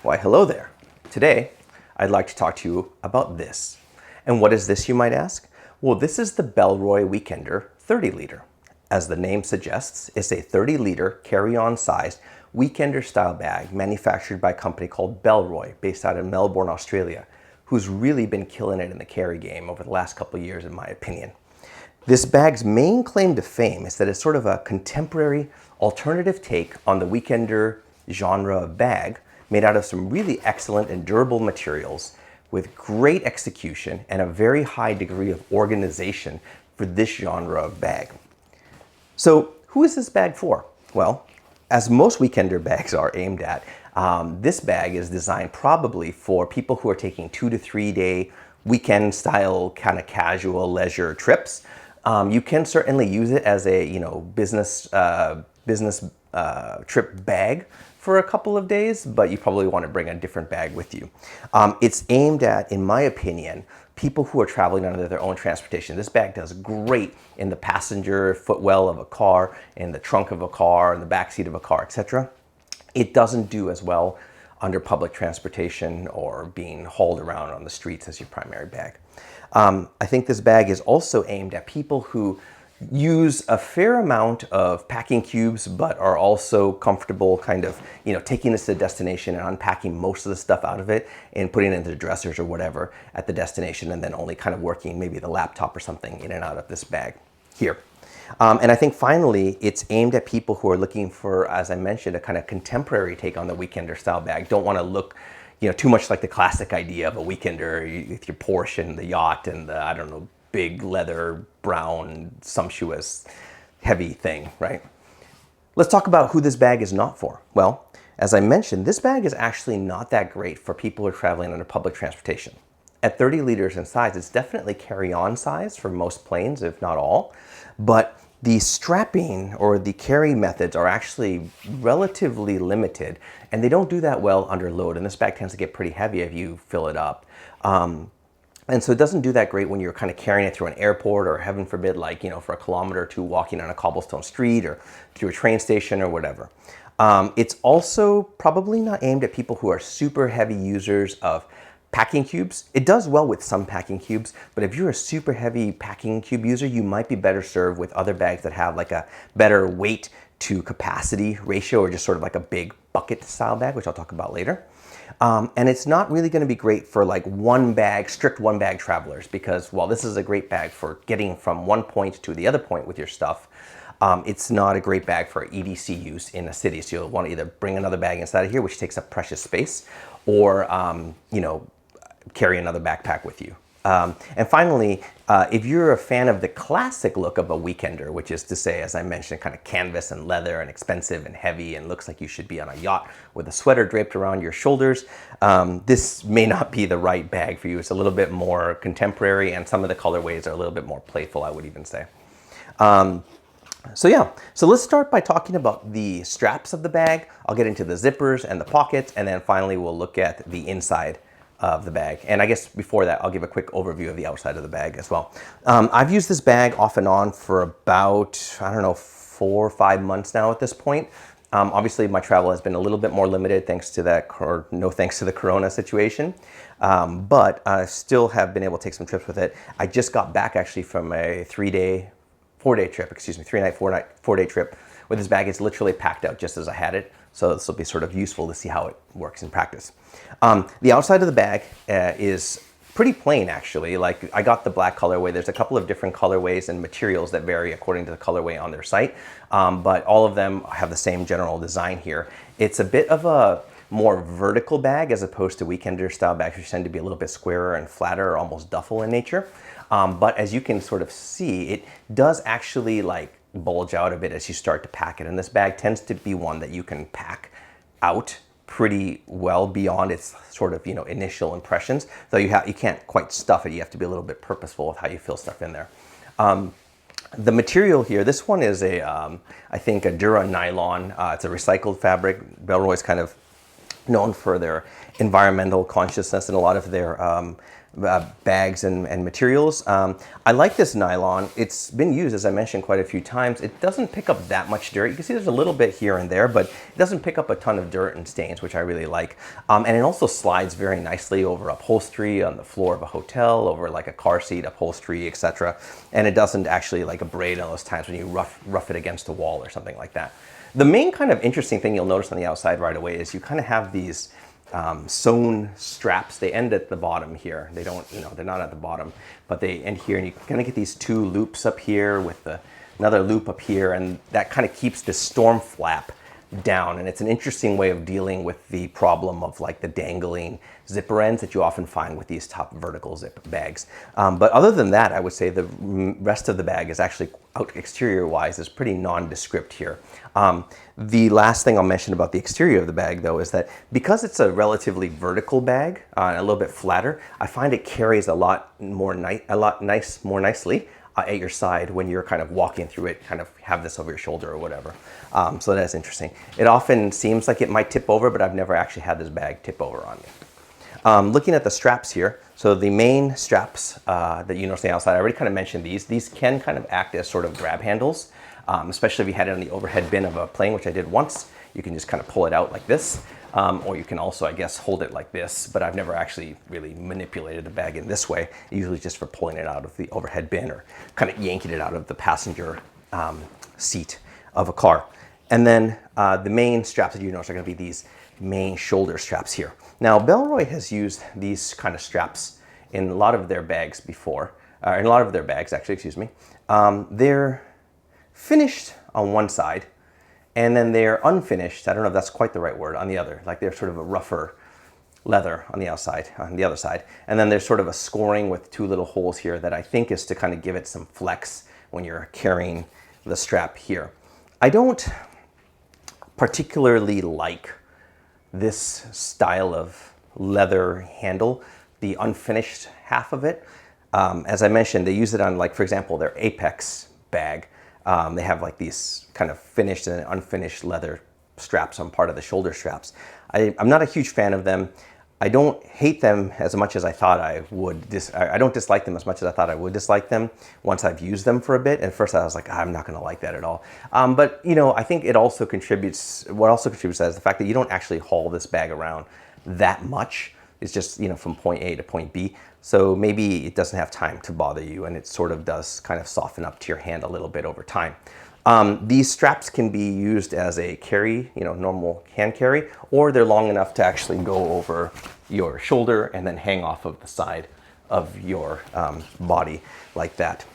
Why, hello there. Today, I'd like to talk to you about this. And what is this, you might ask? Well, this is the Bellroy Weekender 30 liter. As the name suggests, it's a 30 liter carry-on sized Weekender style bag manufactured by a company called Bellroy, based out in Melbourne, Australia, who's really been killing it in the carry game over the last couple of years, in my opinion. This bag's main claim to fame is that it's sort of a contemporary alternative take on the Weekender genre of bag, made out of some really excellent and durable materials with great execution and a very high degree of organization for this genre of bag. So who is this bag for? Well, as most Weekender bags are aimed at, this bag is designed probably for people who are taking 2 to 3 day weekend style kind of casual leisure trips. You can certainly use it as a business trip bag for a couple of days, but you probably want to bring a different bag with you. It's aimed at, in my opinion, people who are traveling under their own transportation. This bag does great in the passenger footwell of a car, in the trunk of a car, in the backseat of a car, etc. It doesn't do as well under public transportation or being hauled around on the streets as your primary bag. I think this bag is also aimed at people who use a fair amount of packing cubes, but are also comfortable kind of, taking this to the destination and unpacking most of the stuff out of it and putting it into the dressers or whatever at the destination, and then only kind of working maybe the laptop or something in and out of this bag here. And I think finally, it's aimed at people who are looking for, as I mentioned, a kind of contemporary take on the Weekender style bag. Don't want to look too much like the classic idea of a Weekender with your Porsche and the yacht and the, big leather, brown, sumptuous, heavy thing, right? Let's talk about who this bag is not for. Well, as I mentioned, this bag is actually not that great for people who are traveling under public transportation. At 30 liters in size, it's definitely carry-on size for most planes, if not all, but the strapping or the carry methods are actually relatively limited, and they don't do that well under load, and this bag tends to get pretty heavy if you fill it up. And so it doesn't do that great when you're kind of carrying it through an airport, or heaven forbid, for a kilometer or two walking on a cobblestone street or through a train station or whatever. It's also probably not aimed at people who are super heavy users of packing cubes. It does well with some packing cubes, but if you're a super heavy packing cube user, you might be better served with other bags that have like a better weight to capacity ratio, or just sort of like a big bucket style bag, which I'll talk about later. And it's not really going to be great for like strict one bag travelers, because while this is a great bag for getting from one point to the other point with your stuff, it's not a great bag for EDC use in a city. So you'll want to either bring another bag inside of here, which takes up precious space, or, carry another backpack with you. And finally, if you're a fan of the classic look of a Weekender, which is to say, as I mentioned, kind of canvas and leather and expensive and heavy and looks like you should be on a yacht with a sweater draped around your shoulders, this may not be the right bag for you. It's a little bit more contemporary, and some of the colorways are a little bit more playful, I would even say. So let's start by talking about the straps of the bag. I'll get into the zippers and the pockets, and then finally we'll look at the inside of the bag. And I guess before that, I'll give a quick overview of the outside of the bag as well. I've used this bag off and on for about, 4 or 5 months now at this point. Obviously, my travel has been a little bit more limited thanks to that, or no thanks to the Corona situation. But I still have been able to take some trips with it. I just got back actually from a 3-night, 4-day trip with this bag. It's literally packed out just as I had it. So this will be sort of useful to see how it works in practice. The outside of the bag is pretty plain, actually. Like, I got the black colorway. There's a couple of different colorways and materials that vary according to the colorway on their site, but all of them have the same general design here. It's a bit of a more vertical bag as opposed to Weekender style bags, which tend to be a little bit squarer and flatter, or almost duffel in nature. But as you can sort of see, it does actually bulge out a bit as you start to pack it. And this bag tends to be one that you can pack out pretty well beyond its sort of initial impressions. Though you can't quite stuff it. You have to be a little bit purposeful with how you fill stuff in there. The material here, this one is I think a Dura nylon. It's a recycled fabric. Bellroy's kind of known for their environmental consciousness, and a lot of their bags and materials. I like this nylon. It's been used, as I mentioned, quite a few times. It doesn't pick up that much dirt. You can see there's a little bit here and there, but it doesn't pick up a ton of dirt and stains, which I really like. And it also slides very nicely over upholstery on the floor of a hotel, over like a car seat upholstery, etc. And it doesn't actually like abrade all those times when you rough it against a wall or something like that. The main kind of interesting thing you'll notice on the outside right away is you kind of have these sewn straps. They end at the bottom here. They don't, they're not at the bottom, but they end here, and you kind of get these two loops up here with another loop up here, and that kind of keeps the storm flap down. And it's an interesting way of dealing with the problem of like the dangling zipper ends that you often find with these top vertical zip bags. But other than that, I would say the rest of the bag is actually, exterior wise, is pretty nondescript here. The last thing I'll mention about the exterior of the bag though is that because it's a relatively vertical bag, a little bit flatter, I find it carries a lot more nicely at your side when you're kind of walking through it, kind of have this over your shoulder or whatever. So that's interesting. It often seems like it might tip over, but I've never actually had this bag tip over on me. Looking at the straps here, so the main straps that you notice on the outside, I already kind of mentioned these. These can kind of act as sort of grab handles, especially if you had it on the overhead bin of a plane, which I did once. You can just kind of pull it out like this, or you can also, I guess, hold it like this, but I've never actually really manipulated the bag in this way, usually just for pulling it out of the overhead bin or kind of yanking it out of the passenger seat of a car. And then the main straps that you notice are going to be these main shoulder straps here. Now, Bellroy has used these kind of straps in a lot of their bags before, in a lot of their bags actually, excuse me. They're finished on one side, and then they're unfinished, I don't know if that's quite the right word, on the other. Like they're sort of a rougher leather on the outside, on the other side. And then there's sort of a scoring with two little holes here that I think is to kind of give it some flex when you're carrying the strap here. I don't particularly like this style of leather handle, the unfinished half of it. As I mentioned, they use it on, like, for example, their Apex bag. They have like these kind of finished and unfinished leather straps on part of the shoulder straps. I'm not a huge fan of them. I don't hate them as much as I thought I would. I don't dislike them as much as I thought I would dislike them once I've used them for a bit. At first I was like, I'm not gonna like that at all. But I think it also contributes, what also contributes to that is the fact that you don't actually haul this bag around that much. It's just, from point A to point B. So maybe it doesn't have time to bother you, and it sort of does kind of soften up to your hand a little bit over time. These straps can be used as a carry, normal hand carry, or they're long enough to actually go over your shoulder and then hang off of the side of your body like that.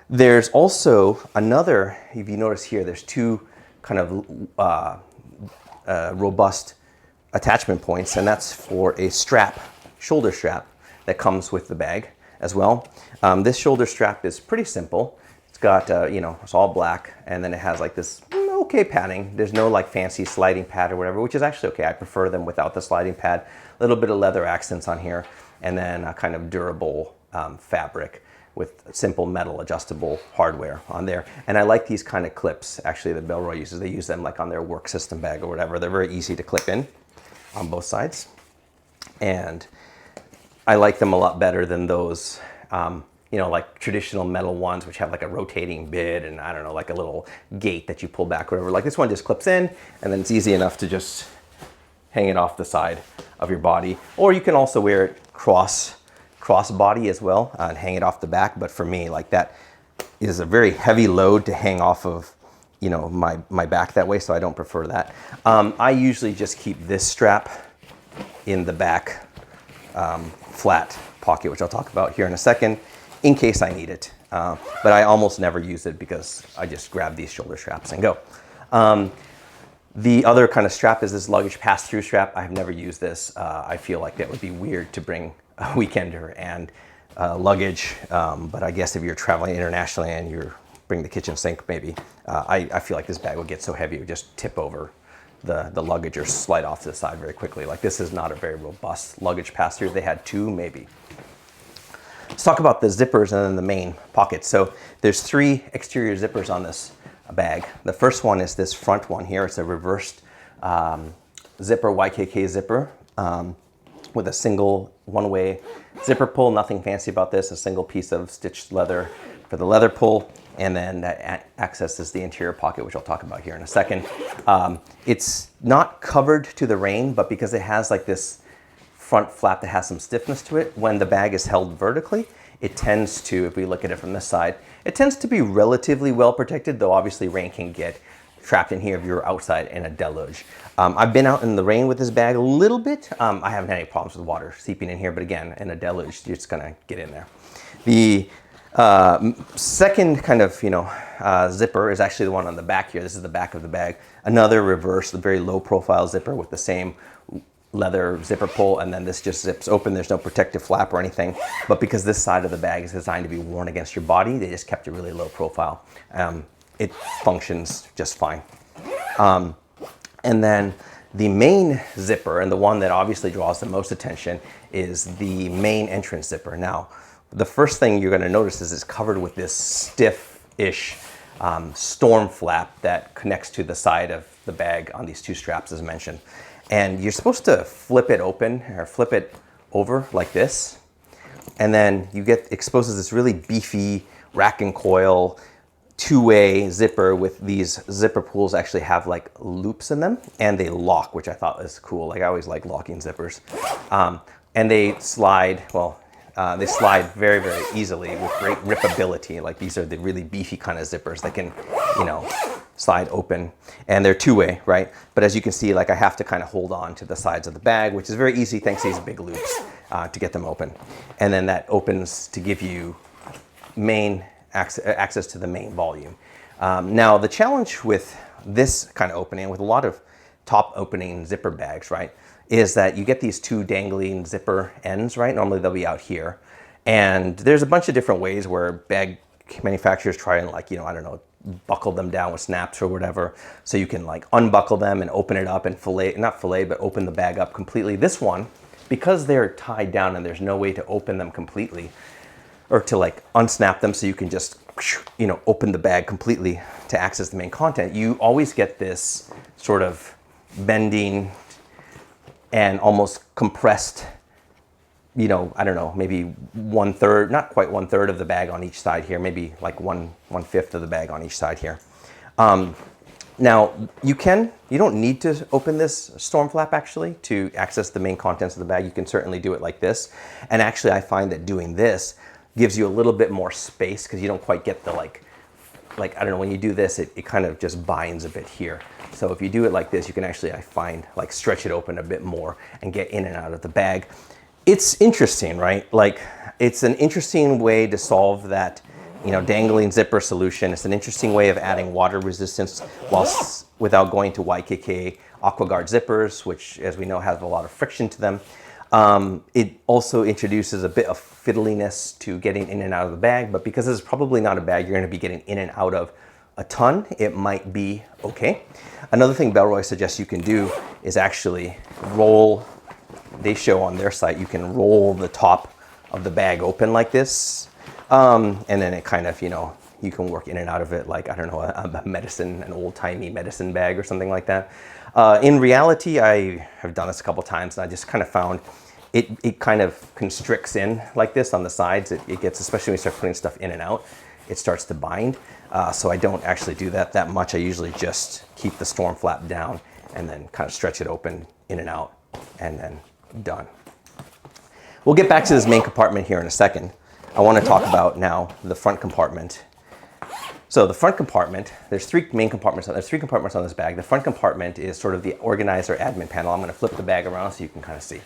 There's also another, if you notice here, there's two kind of robust attachment points, and that's for a strap, shoulder strap, that comes with the bag as well. This shoulder strap is pretty simple. It's got, it's all black, and then it has like this okay padding. There's no like fancy sliding pad or whatever, which is actually okay. I prefer them without the sliding pad. A little bit of leather accents on here, and then a kind of durable fabric with simple metal adjustable hardware on there. And I like these kind of clips, actually, that Bellroy uses. They use them like on their work system bag or whatever. They're very easy to clip in on both sides. And I like them a lot better than those, like traditional metal ones, which have like a rotating bit and I don't know, like a little gate that you pull back or whatever. Like this one just clips in, and then it's easy enough to just hang it off the side of your body. Or you can also wear it cross body as well and hang it off the back. But for me, like that is a very heavy load to hang off of, my back that way, so I don't prefer that. I usually just keep this strap in the back flat pocket, which I'll talk about here in a second, in case I need it. But I almost never use it because I just grab these shoulder straps and go. The other kind of strap is this luggage pass-through strap. I've never used this. I feel like that would be weird to bring a weekender and luggage, but I guess if you're traveling internationally and you're bring the kitchen sink maybe, I feel like this bag would get so heavy it would just tip over the luggage or slide off to the side very quickly. Like this is not a very robust luggage pass-through. They had two maybe. Let's talk about the zippers and then the main pockets. So there's three exterior zippers on this bag. The first one is this front one here. It's a reversed zipper, YKK zipper. with a single one-way zipper pull. Nothing fancy about this, a single piece of stitched leather for the leather pull, and then that accesses the interior pocket, which I'll talk about here in a second. It's not covered to the rain, but because it has like this front flap that has some stiffness to it, when the bag is held vertically, it tends to, if we look at it from this side, it tends to be relatively well protected, though obviously rain can get trapped in here if you're outside in a deluge. I've been out in the rain with this bag a little bit. I haven't had any problems with water seeping in here, but again, in a deluge, you're just gonna get in there. The second kind of, zipper is actually the one on the back here. This is the back of the bag. Another reverse, very low profile zipper with the same leather zipper pull, and then this just zips open. There's no protective flap or anything, but because this side of the bag is designed to be worn against your body, they just kept it really low profile. It functions just fine. And then the main zipper, and the one that obviously draws the most attention, is the main entrance zipper. Now, the first thing you're going to notice is it's covered with this stiff-ish storm flap that connects to the side of the bag on these two straps as mentioned. And you're supposed to flip it open or flip it over like this. And then you get exposes this really beefy rack and coil two-way zipper with these zipper pulls actually have like loops in them, and they lock, which I thought was cool. Like I always like locking zippers. And they slide, they slide very, very easily with great rippability. Like these are the really beefy kind of zippers that can, slide open, and they're two-way, right? But as you can see, like I have to kind of hold on to the sides of the bag, which is very easy thanks to these big loops to get them open. And then that opens to give you main access to the main volume. Now the challenge with this kind of opening, with a lot of top opening zipper bags, right, is that you get these two dangling zipper ends, right? Normally they'll be out here. And there's a bunch of different ways where bag manufacturers try and buckle them down with snaps or whatever. So you can like unbuckle them and open it up and open the bag up completely. This one, because they're tied down and there's no way to open them completely or to like unsnap them so you can just, open the bag completely to access the main content, you always get this sort of bending and almost compressed, maybe 1/3, not quite 1/3 of the bag on each side here, maybe like 1/5 of the bag on each side here. Now you don't need to open this storm flap actually to access the main contents of the bag. You can certainly do it like this. And actually I find that doing this gives you a little bit more space because you don't quite get the when you do this, it kind of just binds a bit here. So if you do it like this, you can actually, I find, like stretch it open a bit more and get in and out of the bag. It's interesting, right? Like it's an interesting way to solve that, dangling zipper solution. It's an interesting way of adding water resistance without going to YKK AquaGuard zippers, which as we know have a lot of friction to them. It also introduces a bit of fiddliness to getting in and out of the bag, but because this is probably not a bag you're going to be getting in and out of a ton, it might be okay. Another thing Bellroy suggests you can do is actually roll. They show on their site you can roll the top of the bag open like this, and then it kind of, you can work in and out of it like, an old-timey medicine bag or something like that. In reality, I have done this a couple times, and I just kind of found it kind of constricts in like this on the sides. It gets, especially when you start putting stuff in and out, it starts to bind. So I don't actually do that much. I usually just keep the storm flap down and then kind of stretch it open in and out, and then done. We'll get back to this main compartment here in a second. I want to talk about now the front compartment. So the front compartment, there's three compartments on this bag. The front compartment is sort of the organizer admin panel. I'm going to flip the bag around so you can kind of see.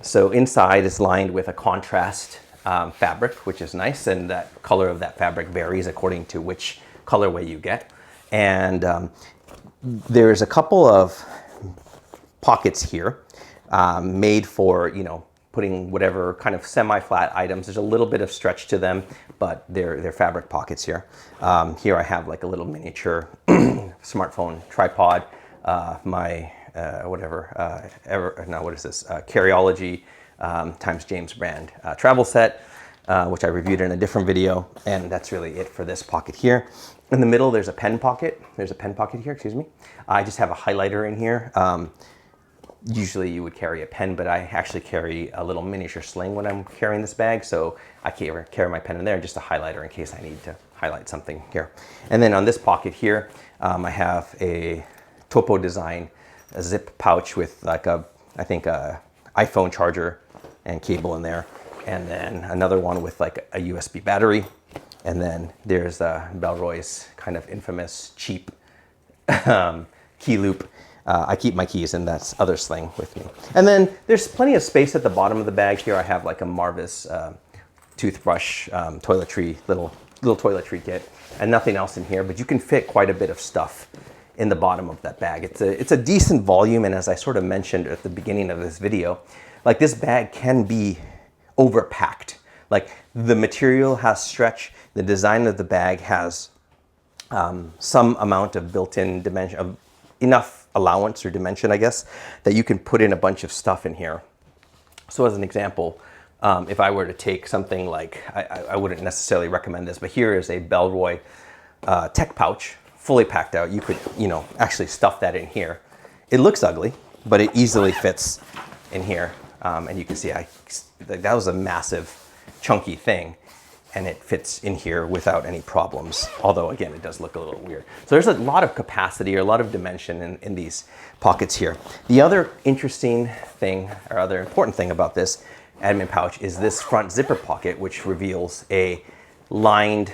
So inside is lined with a contrast fabric, which is nice, and that color of that fabric varies according to which colorway you get. And there's a couple of pockets here made for, putting whatever kind of semi-flat items. There's a little bit of stretch to them, but they're fabric pockets here. Here I have like a little miniature smartphone tripod, my Carryology times James brand travel set, which I reviewed in a different video, and that's really it for this pocket here. In the middle, there's a pen pocket. There's a pen pocket here, excuse me. I just have a highlighter in here. Usually you would carry a pen, but I actually carry a little miniature sling when I'm carrying this bag, so I carry my pen in there, just a highlighter in case I need to highlight something here. And then on this pocket here, I have a Topo design, a zip pouch with like I think a iPhone charger and cable in there, and then another one with like a USB battery, and then there's Bellroy's kind of infamous cheap key loop. I keep my keys in that other sling with me. And then there's plenty of space at the bottom of the bag here. I have like a Marvis toothbrush, toiletry, little toiletry kit, and nothing else in here, but you can fit quite a bit of stuff in the bottom of that bag. It's a decent volume, and as I sort of mentioned at the beginning of this video, like this bag can be overpacked. Like the material has stretch, the design of the bag has some amount of built-in dimension, of enough allowance or dimension, I guess, that you can put in a bunch of stuff in here. So as an example, if I were to take something like, I wouldn't necessarily recommend this, but here is a Bellroy tech pouch, fully packed out. You could, actually stuff that in here. It looks ugly, but it easily fits in here. And you can see that was a massive, chunky thing, and it fits in here without any problems. Although again, it does look a little weird. So there's a lot of capacity or a lot of dimension in these pockets here. The other interesting thing or other important thing about this admin pouch is this front zipper pocket, which reveals a lined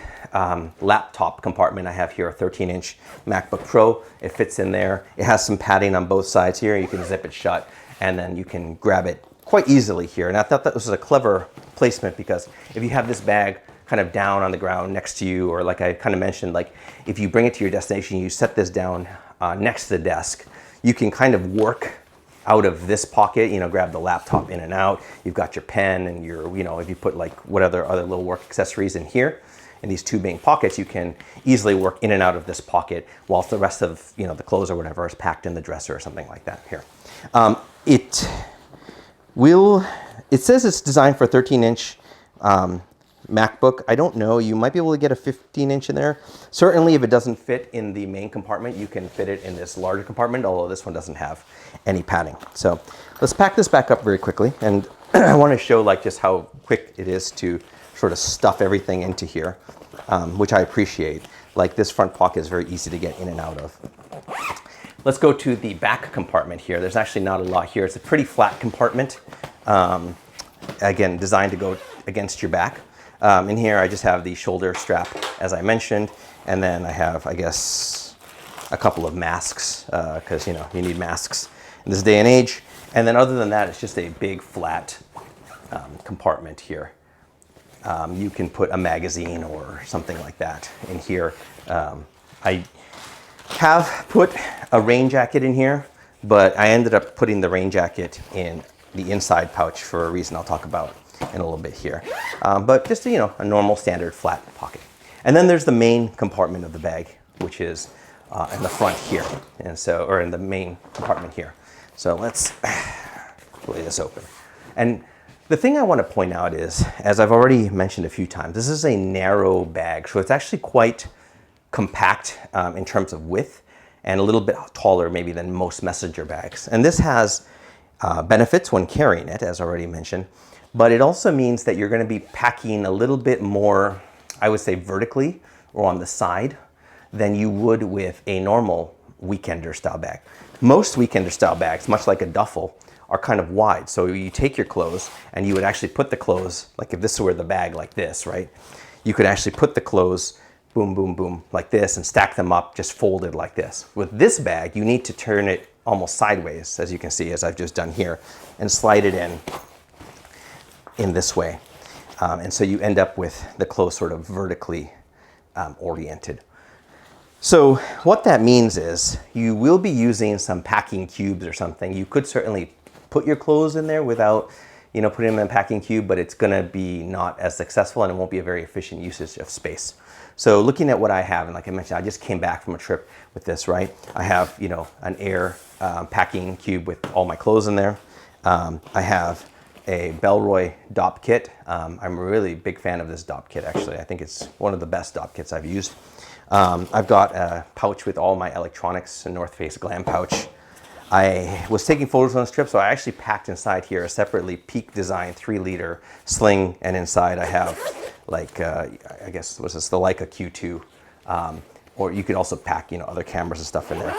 laptop compartment. I have here a 13-inch MacBook Pro. It fits in there. It has some padding on both sides here. You can zip it shut, and then you can grab it quite easily here. And I thought that this was a clever placement, because if you have this bag kind of down on the ground next to you, or like I kind of mentioned, like if you bring it to your destination, you set this down next to the desk, you can kind of work out of this pocket, grab the laptop in and out. You've got your pen and your, if you put like what other little work accessories in here, in these two main pockets, you can easily work in and out of this pocket, whilst the rest of, the clothes or whatever is packed in the dresser or something like that here. It says it's designed for a 13-inch MacBook. I don't know, you might be able to get a 15-inch in there. Certainly if it doesn't fit in the main compartment, you can fit it in this larger compartment, although this one doesn't have any padding. So let's pack this back up very quickly, and I want to show like just how quick it is to sort of stuff everything into here, which I appreciate. Like this front pocket is very easy to get in and out of. Let's go to the back compartment here. There's actually not a lot here. It's a pretty flat compartment. Again, designed to go against your back. In here, I just have the shoulder strap, as I mentioned, and then I have, I guess, a couple of masks, because you need masks in this day and age. And then other than that, it's just a big flat compartment here. You can put a magazine or something like that in here. I have put a rain jacket in here, but I ended up putting the rain jacket in the inside pouch for a reason I'll talk about in a little bit here. But just a normal standard flat pocket. And then there's the main compartment of the bag, which is in the front here, and so, or in the main compartment here. So let's pull this open. And the thing I want to point out is, as I've already mentioned a few times, this is a narrow bag, so it's actually quite compact in terms of width, and a little bit taller maybe than most messenger bags. And this has benefits when carrying it, as already mentioned, but it also means that you're going to be packing a little bit more, I would say vertically or on the side, than you would with a normal Weekender style bag. Most Weekender style bags, much like a Duffel, are kind of wide. So you take your clothes and you would actually put the clothes, like if this were the bag like this, right? You could actually put the clothes boom, boom, boom, like this, and stack them up just folded like this. With this bag, you need to turn it almost sideways, as you can see, as I've just done here, and slide it in this way. And so you end up with the clothes sort of vertically oriented. So what that means is you will be using some packing cubes or something. You could certainly put your clothes in there without, putting them in a packing cube, but it's gonna be not as successful, and it won't be a very efficient usage of space. So looking at what I have, and like I mentioned, I just came back from a trip with this, right? I have, an air packing cube with all my clothes in there. I have a Bellroy DOP kit. I'm a really big fan of this DOP kit, actually. I think it's one of the best DOP kits I've used. I've got a pouch with all my electronics, a North Face Glam pouch. I was taking photos on this trip, so I actually packed inside here a separately Peak Design 3-liter sling, and inside I have like, I guess, was this the Leica Q2, or you could also pack, you know, other cameras and stuff in there.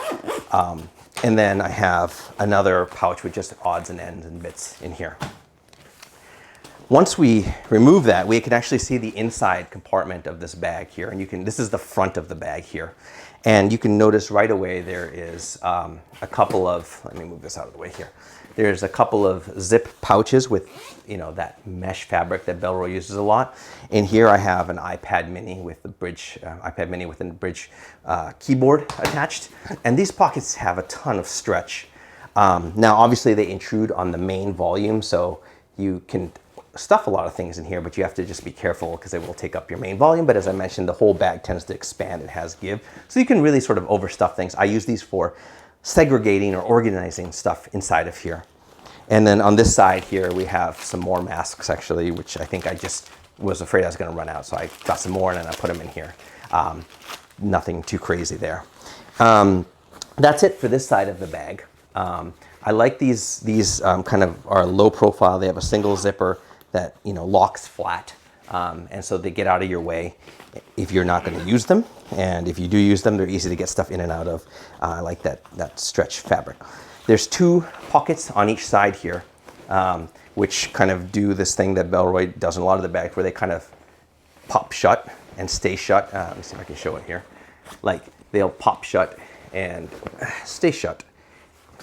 And then I have another pouch with just odds and ends and bits in here. Once we remove that, we can actually see the inside compartment of this bag here, and you can, this is the front of the bag here. And you can notice right away there is a couple of, let me move this out of the way here. There's a couple of zip pouches with, you know, that mesh fabric that Bellroy uses a lot. And here I have an iPad mini with the bridge, iPad mini with a bridge keyboard attached. And these pockets have a ton of stretch. Now, obviously they intrude on the main volume, so you can stuff a lot of things in here, but you have to just be careful because it will take up your main volume. But as I mentioned, the whole bag tends to expand and has give. So you can really sort of overstuff things. I use these for segregating or organizing stuff inside of here. And then on this side here, we have some more masks actually, which I think I just was afraid I was going to run out. So I got some more and then I put them in here. Nothing too crazy there. That's it for this side of the bag. I like these kind of are low profile. They have a single zipper that, you know, locks flat, and so they get out of your way if you're not going to use them. And if you do use them, they're easy to get stuff in and out of. I like that stretch fabric. There's 2 pockets on each side here, which kind of do this thing that Bellroy does in a lot of the bags, where they kind of pop shut and stay shut. Let me see if I can show it here. Like they'll pop shut and stay shut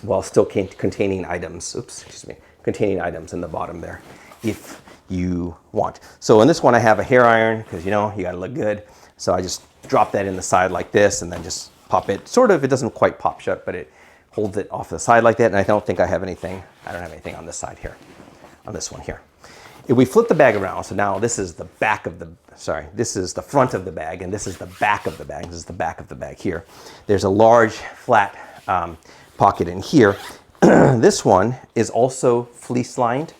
while still containing items. Oops, excuse me, containing items in the bottom there, if you want. So in this one, I have a hair iron because, you know, you got to look good. So I just drop that in the side like this and then just pop it. Sort of, it doesn't quite pop shut, but it holds it off the side like that. And I don't think I have anything. I don't have anything on this side here, on this one here. If we flip the bag around, so now this is the back of the, sorry, this is the front of the bag and this is the back of the bag. This is the back of the bag here. There's a large flat pocket in here. This one is also fleece lined.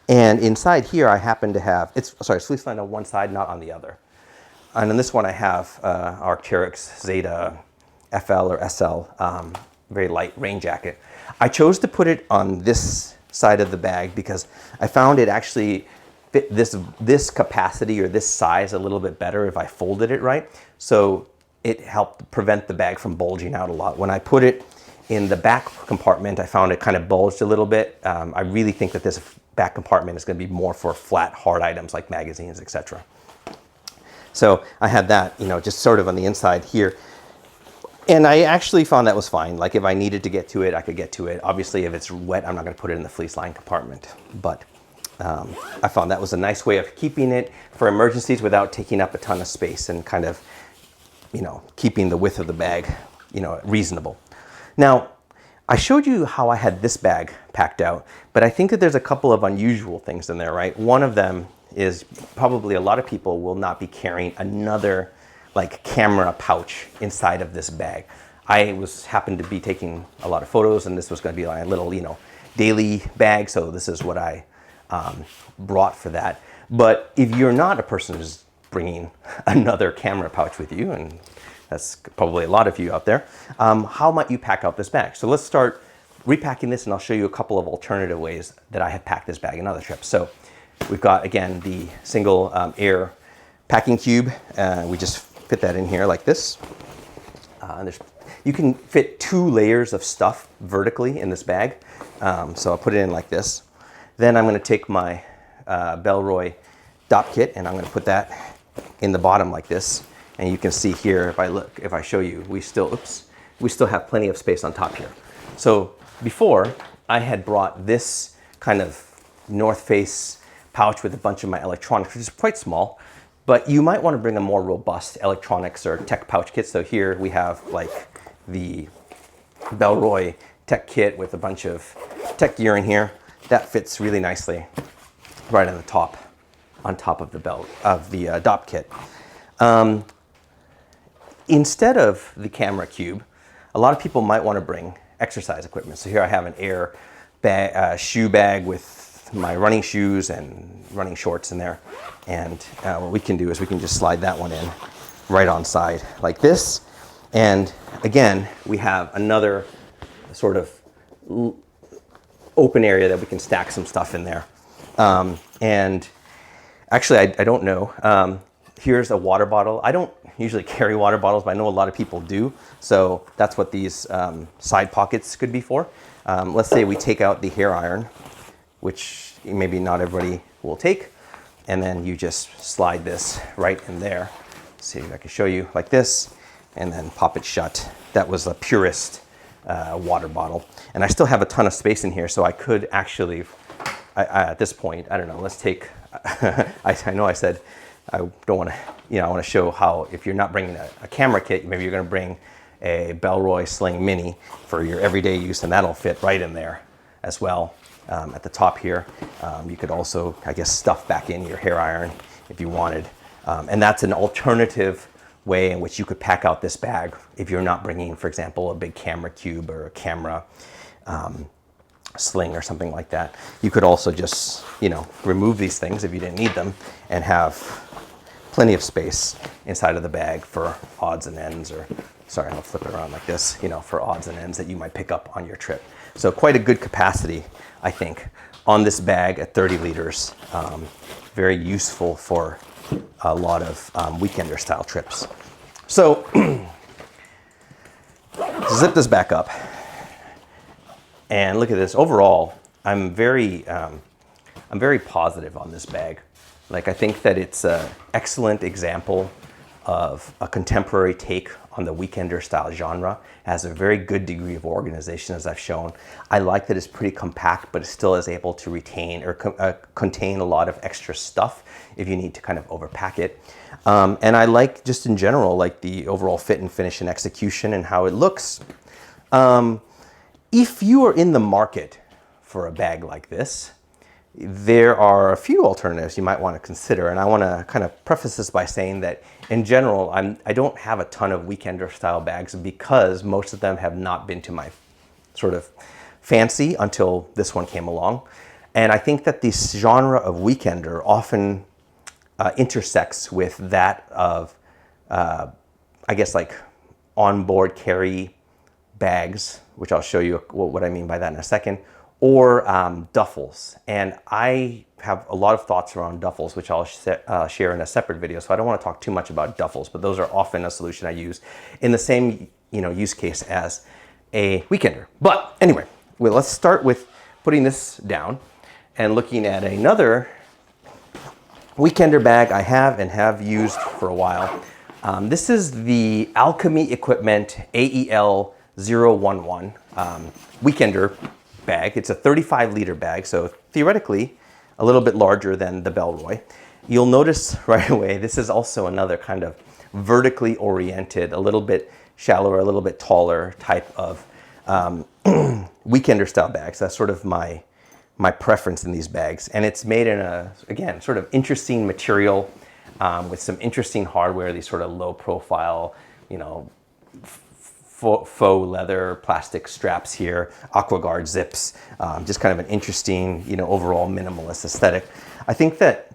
And inside here, I happen to have, it's fleece lined on one side, not on the other. And in this one, I have our Arc'teryx Zeta FL or SL, very light rain jacket. I chose to put it on this side of the bag because I found it actually fit this capacity or this size a little bit better if I folded it right. So it helped prevent the bag from bulging out a lot. When I put it in the back compartment, I found it kind of bulged a little bit. I really think that this back compartment is going to be more for flat, hard items like magazines, etc. So I had that, you know, just sort of on the inside here. And I actually found that was fine. Like if I needed to get to it, I could get to it. Obviously, if it's wet, I'm not going to put it in the fleece line compartment. But I found that was a nice way of keeping it for emergencies without taking up a ton of space and kind of, you know, keeping the width of the bag, you know, reasonable. Now, I showed you how I had this bag packed out, but I think that there's a couple of unusual things in there, right? One of them is probably a lot of people will not be carrying another like camera pouch inside of this bag. I happened to be taking a lot of photos and this was going to be like a little, you know, daily bag. So this is what I brought for that. But if you're not a person who's bringing another camera pouch with you, and that's probably a lot of you out there, how might you pack out this bag? So let's start repacking this and I'll show you a couple of alternative ways that I have packed this bag in other trips. So we've got, again, the single air packing cube. We just fit that in here like this. You can fit 2 layers of stuff vertically in this bag. So I'll put it in like this. Then I'm going to take my Bellroy dop kit and I'm going to put that in the bottom like this. And you can see here, if I show you, we still have plenty of space on top here. So before, I had brought this kind of North Face pouch with a bunch of my electronics, which is quite small, but you might want to bring a more robust electronics or tech pouch kit. So here we have like the Bellroy tech kit with a bunch of tech gear in here. That fits really nicely right on top of the dop kit. Instead of the camera cube, a lot of people might want to bring exercise equipment. So here I have an air bag, shoe bag with my running shoes and running shorts in there. And what we can do is we can just slide that one in right on side like this. And again, we have another sort of open area that we can stack some stuff in there. And actually, I don't know. Here's a water bottle. I don't usually carry water bottles, but I know a lot of people do. So that's what these side pockets could be for. Let's say we take out the hair iron, which maybe not everybody will take. And then you just slide this right in there. Let's see if I can show you like this, and then pop it shut. That was a Purist water bottle. And I still have a ton of space in here, so I could actually, at this point, I don't know, let's take, I know I said, I don't want to, I want to show how if you're not bringing a camera kit, maybe you're going to bring a Bellroy Sling Mini for your everyday use, and that'll fit right in there as well. At the top here, you could also, I guess, stuff back in your hair iron if you wanted. And that's an alternative way in which you could pack out this bag if you're not bringing, for example, a big camera cube or a camera sling or something like that. You could also just, remove these things if you didn't need them and have plenty of space inside of the bag for odds and ends, or sorry, I'll flip it around like this, for odds and ends that you might pick up on your trip. So quite a good capacity, I think, on this bag at 30 liters. Very useful for a lot of weekender style trips. So zip this back up and look at this. Overall, I'm very positive on this bag. Like, I think that it's an excellent example of a contemporary take on the weekender style genre. It has a very good degree of organization, as I've shown. I like that it's pretty compact, but it still is able to retain or contain a lot of extra stuff if you need to kind of overpack it. And I like, just in general, like the overall fit and finish and execution and how it looks. If you are in the market for a bag like this, there are a few alternatives you might want to consider. And I want to kind of preface this by saying that in general, I don't have a ton of weekender style bags because most of them have not been to my sort of fancy until this one came along. And I think that this genre of weekender often intersects with that of, I guess, like onboard carry bags, which I'll show you what I mean by that in a second, or duffels. And I have a lot of thoughts around duffels, which I'll share in a separate video. So I don't want to talk too much about duffels, but those are often a solution I use in the same use case as a weekender. But anyway, well, let's start with putting this down and looking at another weekender bag I have used for a while. This is the Alchemy Equipment AEL 011 weekender bag. It's a 35 liter bag, so theoretically a little bit larger than the Bellroy. You'll notice right away, this is also another kind of vertically oriented, a little bit shallower, a little bit taller type of weekender style bags. That's sort of my preference in these bags. And it's made in a, again, sort of interesting material with some interesting hardware, these sort of low profile, faux leather plastic straps here, AquaGuard zips, just kind of an interesting, overall minimalist aesthetic. I think that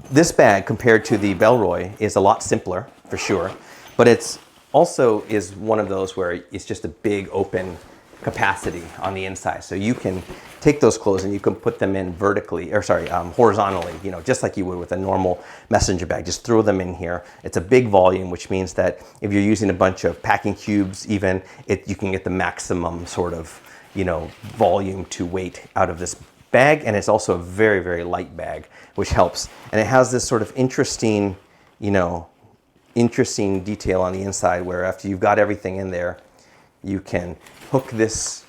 this bag compared to the Bellroy is a lot simpler for sure, but it's also is one of those where it's just a big open capacity on the inside. So you can take those clothes and you can put them in horizontally, just like you would with a normal messenger bag. Just throw them in here. It's a big volume, which means that if you're using a bunch of packing cubes, even you can get the maximum sort of, volume to weight out of this bag. And it's also a very, very light bag, which helps. And it has this sort of interesting detail on the inside where after you've got everything in there, you can hook this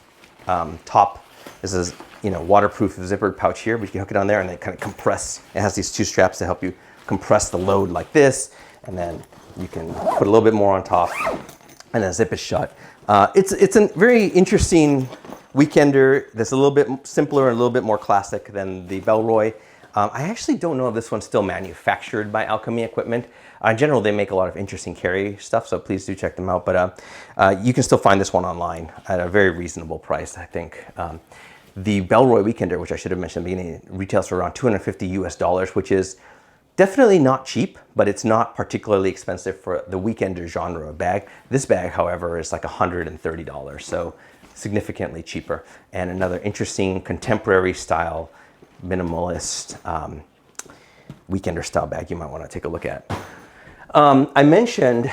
top. This is waterproof zippered pouch here, but you can hook it on there and then kind of compress. It has these two straps to help you compress the load like this, and then you can put a little bit more on top and then zip it shut. It's a very interesting weekender that's a little bit simpler and a little bit more classic than the Bellroy. I actually don't know if this one's still manufactured by Alchemy Equipment. In general, they make a lot of interesting carry stuff, so please do check them out. But you can still find this one online at a very reasonable price, I think. The Bellroy Weekender, which I should have mentioned at the beginning, retails for around $250 US, which is definitely not cheap, but it's not particularly expensive for the weekender genre of bag. This bag, however, is like $130. So significantly cheaper. And another interesting contemporary style, minimalist weekender style bag you might want to take a look at. I mentioned,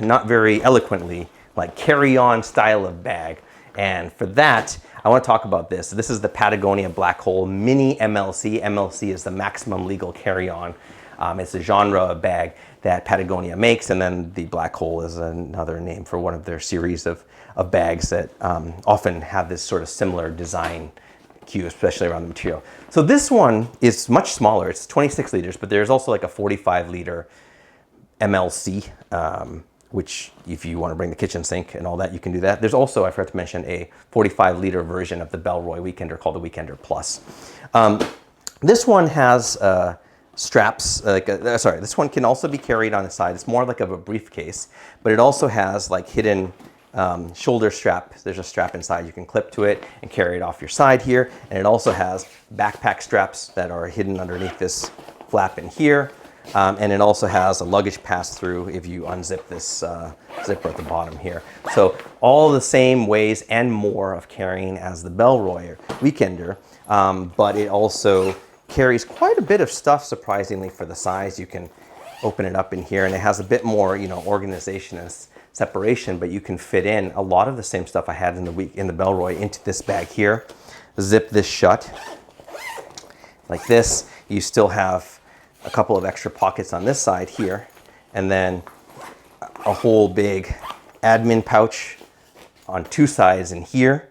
not very eloquently, like carry-on style of bag. And for that, I want to talk about this. This is the Patagonia Black Hole Mini MLC. MLC is the maximum legal carry-on. It's a genre of bag that Patagonia makes, and then the Black Hole is another name for one of their series of bags that often have this sort of similar design cue, especially around the material. So this one is much smaller. It's 26 liters, but there's also like a 45 liter MLC, which if you want to bring the kitchen sink and all that, you can do that. There's also, I forgot to mention, a 45 liter version of the Bellroy Weekender called the Weekender Plus. This one has straps, sorry, this one can also be carried on the side. It's more like of a briefcase, but it also has like hidden shoulder strap. There's a strap inside you can clip to it and carry it off your side here. And it also has backpack straps that are hidden underneath this flap in here. And it also has a luggage pass-through if you unzip this zipper at the bottom here. So all the same ways and more of carrying as the Bellroy Weekender, but it also carries quite a bit of stuff, surprisingly, for the size. You can open it up in here, and it has a bit more, organization and separation, but you can fit in a lot of the same stuff I had in the Bellroy into this bag here. Zip this shut like this. You still have a couple of extra pockets on this side here, and then a whole big admin pouch on two sides in here,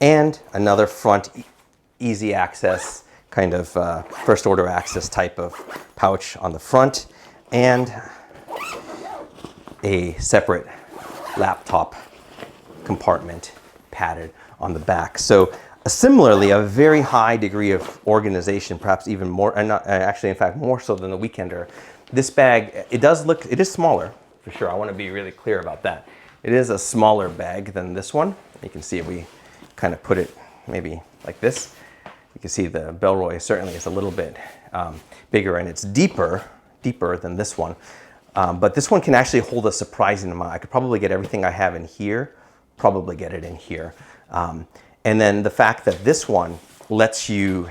and another front easy access kind of first order access type of pouch on the front, and a separate laptop compartment padded on the back. So similarly, a very high degree of organization, perhaps even more, and not, actually, in fact, more so than the Weekender. This bag, it is smaller, for sure. I want to be really clear about that. It is a smaller bag than this one. You can see if we kind of put it maybe like this. You can see the Bellroy certainly is a little bit bigger, and it's deeper than this one. But this one can actually hold a surprising amount. I could probably get everything I have in here, probably get it in here. And then the fact that this one lets you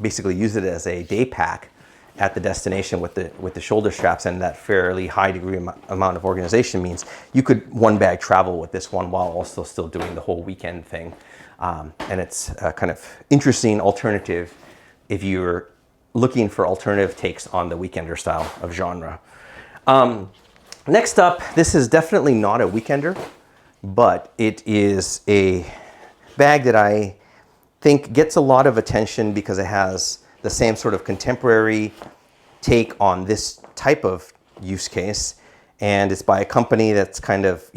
basically use it as a day pack at the destination with the shoulder straps and that fairly high degree amount of organization means you could one bag travel with this one while also still doing the whole weekend thing. And it's a kind of interesting alternative if you're looking for alternative takes on the Weekender style of genre. Next up, this is definitely not a Weekender, but it is a bag that I think gets a lot of attention because it has the same sort of contemporary take on this type of use case, and it's by a company that's kind of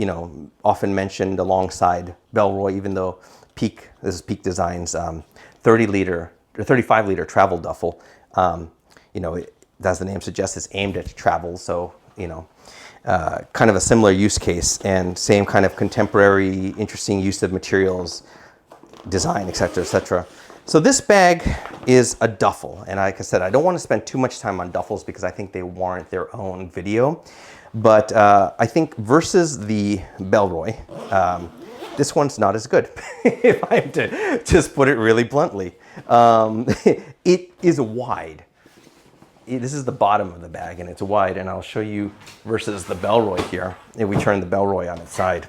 often mentioned alongside Bellroy, even though this is Peak Design's 30-liter or 35-liter travel duffel. As the name suggests, it's aimed at travel, so kind of a similar use case and same kind of contemporary, interesting use of materials, design, etc., etc. So this bag is a duffel, and like I said, I don't want to spend too much time on duffels because I think they warrant their own video. But I think versus the Bellroy, this one's not as good, if I have to just put it really bluntly. It is wide. This is the bottom of the bag, and it's wide, and I'll show you versus the Bellroy here. If we turn the Bellroy on its side,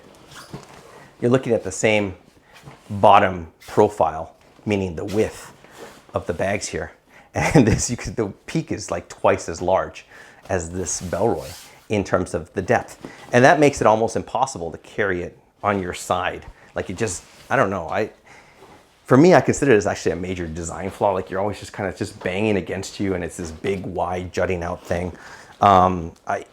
you're looking at the same bottom profile, meaning the width of the bags here. And the Peak is like twice as large as this Bellroy in terms of the depth. And that makes it almost impossible to carry it on your side. Like I don't know. For me, I consider it as actually a major design flaw. Like you're always just kind of just banging against you, and it's this big, wide, jutting out thing. I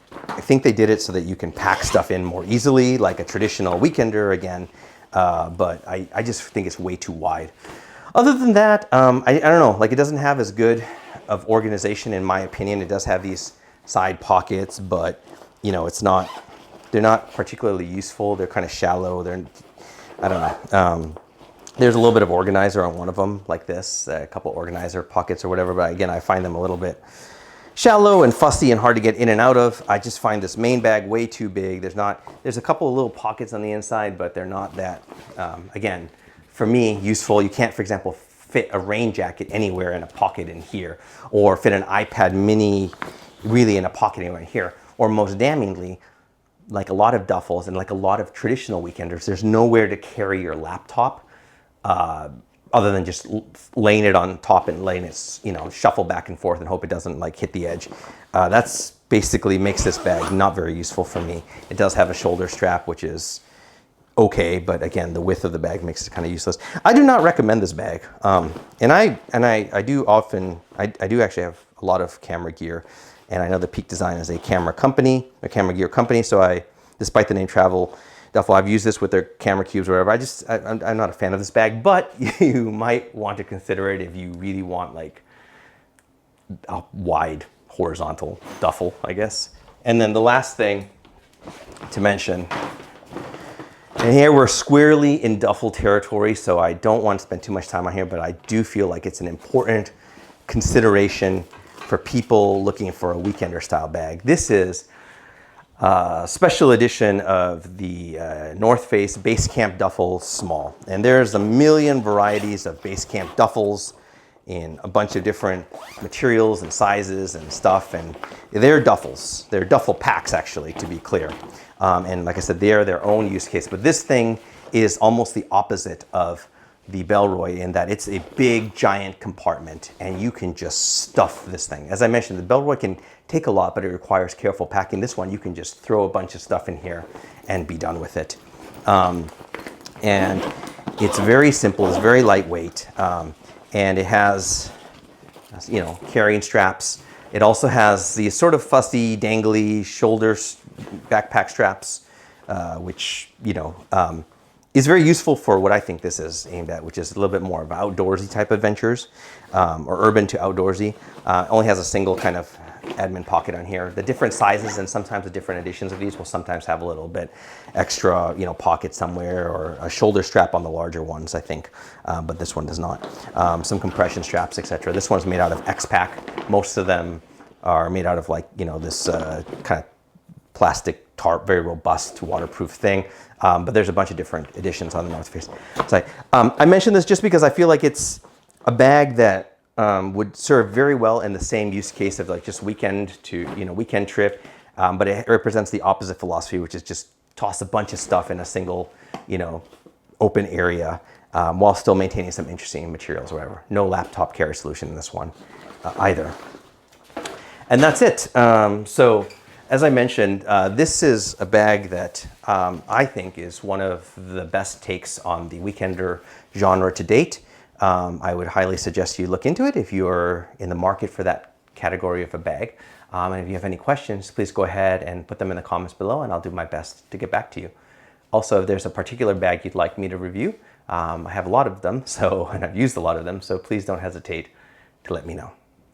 think they did it so that you can pack stuff in more easily, like a traditional Weekender again. But I just think it's way too wide. Other than that, I don't know. Like it doesn't have as good of organization, in my opinion. It does have these side pockets, but they're not particularly useful. They're kind of shallow. I don't know. There's a little bit of organizer on one of them, like this, a couple organizer pockets or whatever. But again, I find them a little bit shallow and fussy and hard to get in and out of. I just find this main bag way too big. There's a couple of little pockets on the inside, but they're not that, again, for me, useful. You can't, for example, fit a rain jacket anywhere in a pocket in here, or fit an iPad mini really in a pocket anywhere in here. Or most damningly, like a lot of duffels and like a lot of traditional weekenders, there's nowhere to carry your laptop other than just laying it on top and letting it, you know, shuffle back and forth and hope it doesn't like hit the edge. That's basically makes this bag not very useful for me. It does have a shoulder strap, which is okay, but again, the width of the bag makes it kind of useless. I do not recommend this bag. And I do often, I do actually have a lot of camera gear, and I know that Peak Design is a camera company, a camera gear company, so despite the name Travel Duffel, I've used this with their camera cubes or whatever. I'm not a fan of this bag, but you might want to consider it if you really want like a wide horizontal duffel, I guess. And then the last thing to mention, and here we're squarely in duffel territory, so I don't want to spend too much time on here, but I do feel like it's an important consideration for people looking for a weekender style bag. This is a special edition of the North Face Base Camp Duffel Small. And there's a million varieties of Base Camp duffels in a bunch of different materials and sizes and stuff. And they're duffels. They're duffel packs, actually, to be clear. And like I said, they are their own use case. But this thing is almost the opposite of the Bellroy in that it's a big, giant compartment, and you can just stuff this thing. As I mentioned, the Bellroy can take a lot, but it requires careful packing. This one, you can just throw a bunch of stuff in here and be done with it. And it's very simple, it's very lightweight, and it has, you know, carrying straps. It also has these sort of fussy, dangly shoulders, backpack straps, which, you know, is very useful for what I think this is aimed at, which is a little bit more of outdoorsy type adventures, or urban to outdoorsy. Only has a single kind of admin pocket on here. The different sizes and sometimes the different editions of these will sometimes have a little bit extra, you know, pocket somewhere, or a shoulder strap on the larger ones, I think, but this one does not. Some compression straps, etc. This one's made out of X-Pack. Most of them are made out of like, you know, this kind of plastic tarp, very robust, waterproof thing. But there's a bunch of different editions on the North Face site. I mentioned this just because I feel like it's a bag that would serve very well in the same use case of like just weekend to, you know, weekend trip. But it represents the opposite philosophy, which is just toss a bunch of stuff in a single, you know, open area while still maintaining some interesting materials or whatever. No laptop carry solution in this one either. And that's it. So as I mentioned, this is a bag that I think is one of the best takes on the weekender genre to date. I would highly suggest you look into it if you're in the market for that category of a bag. And if you have any questions, please go ahead and put them in the comments below, and I'll do my best to get back to you. Also, if there's a particular bag you'd like me to review, I have a lot of them, and I've used a lot of them, so please don't hesitate to let me know.